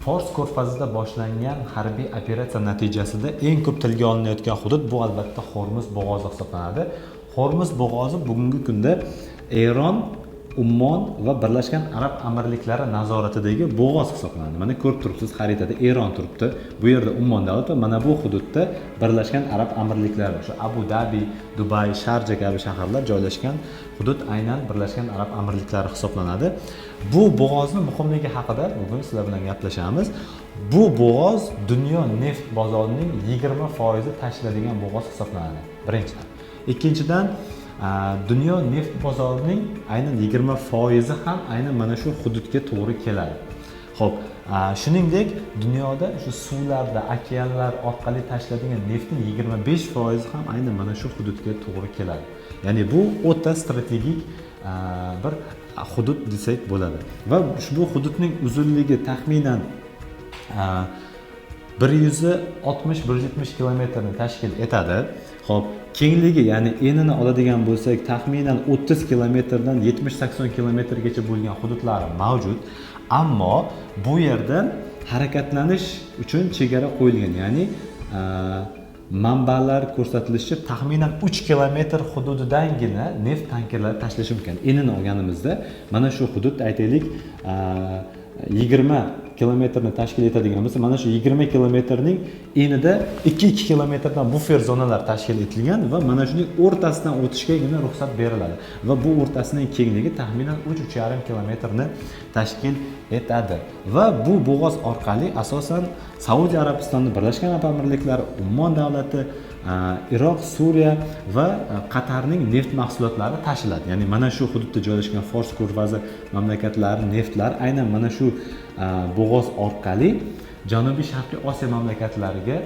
Fors ko'rfazida boshlangan harbiy operatsiya natijasida eng ko'p tilga olinayotgan hudud bu albatta Hormuz bo'g'ozi hisoblanadi. Hormuz bo'g'ozi bugungi kunda Eron, Ummon va Birlashgan Arab Amirliklari nazoratidagi bo'g'oz hisoblanadi. Mana ko'rib turibsiz, xaritada Eron turibdi. Bu yerda Ummon davlati, mana bu hududda Birlashgan Arab Amirliklari, o'sha Abu Dhabi, Dubay, Sharja kabi shaharlar joylashgan hudud aynan Birlashgan Arab Amirliklari hisoblanadi. Bu bo'g'ozning muhimligi haqida bugun sizlar bilan gaplashamiz. Bu bo'g'oz dunyo neft bozorining 20% tashkil etadigan bo'g'oz hisoblanadi. Birinchidan. Ikkinchidan, dunyo neft bozorining aynan 20% ham aynan mana shu hududga to'g'ri keladi. Xo'p, shuningdek, dunyoda shu suvlarda, okeanlar orqali tashlanadigan neftning 25% ham aynan mana shu hududga to'g'ri keladi. Ya'ni bu o'ta strategik bir hudud desak bo'ladi. Va ushbu hududning uzunligi taxminan 160-170 kilometrni tashkil etadi. Xo'p, kengligi, ya'ni enini oladigan bo'lsak, taxminan 30 kilometrdan 70-80 kilometrgacha bo'lgan hududlar mavjud. Ammo bu yerda harakatlanish uchun chegara qo'yilgan, ya'ni manbalar ko'rsatilishicha taxminan 3 kilometr hududidangina neft tankerlari tashlashi mumkin. Enini olganimizda mana shu hudud aytaylik 20 kilometrni tashkil etadigan bo'lsa, mana shu 20 kilometrning enida 2 kilometrdan bufer zonalar tashkil etilgan va mana shuning o'rtasidan o'tishgagina ruxsat beriladi. Va bu o'rtasining kengligi taxminan 3-3,5 kilometrni tashkil etadi. Va bu bo'g'oz orqali asosan Saudiya Arabistoni, Birlashgan Arab Amirliklari, Ummon davlati, Iroq, Suriya va Qatarning neft mahsulotlari tashiladi. Ya'ni mana shu hududda joylashgan Fors ko'rfazi mamlakatlari neftlari aynan mana shu bo'g'oz orqali Janubiy Sharqiy Osiyo mamlakatlariga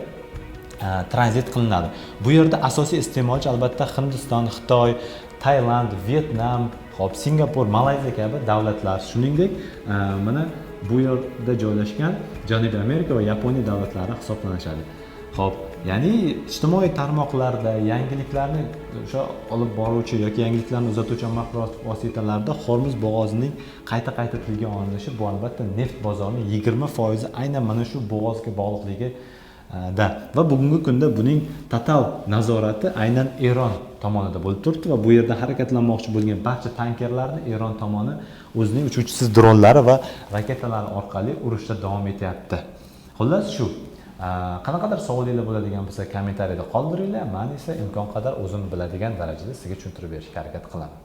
tranzit qilinadi. Bu yerda asosiy iste'molchi albatta Hindiston, Xitoy, Tailand, Vyetnam, hop Singapur, Malayziya kabi davlatlar. Shuningdek, mana bu yerda joylashgan Janubiy Amerika va Yaponiya davlatlari hisoblanadi. Hop, ya'ni ijtimoiy tarmoqlarda yangiliklarni o'sha olib boruvchi yoki yangiliklarni uzatuvchi axborot vositalarida Hormuz bo'g'ozining qayta tilga olinishi bu albatta neft bozorining 20% aynan mana shu bo'g'ozga bog'liqligi da va bugungi kunda buning total nazorati aynan Eron tomonida bo'lib turibdi va bu yerda harakatlanmoqchi bo'lgan barcha tankerlarni Eron tomoni o'zining uchuvchisiz dronlari va raketalari orqali urishda davom etyapti. Xullas shu. Qanaqadir savolinglar bo'ladigan bo'lsa kommentariyada qoldiringlar. Men esa imkon qadar o'zim biladigan darajada sizga tushuntirib berishga harakat qilaman.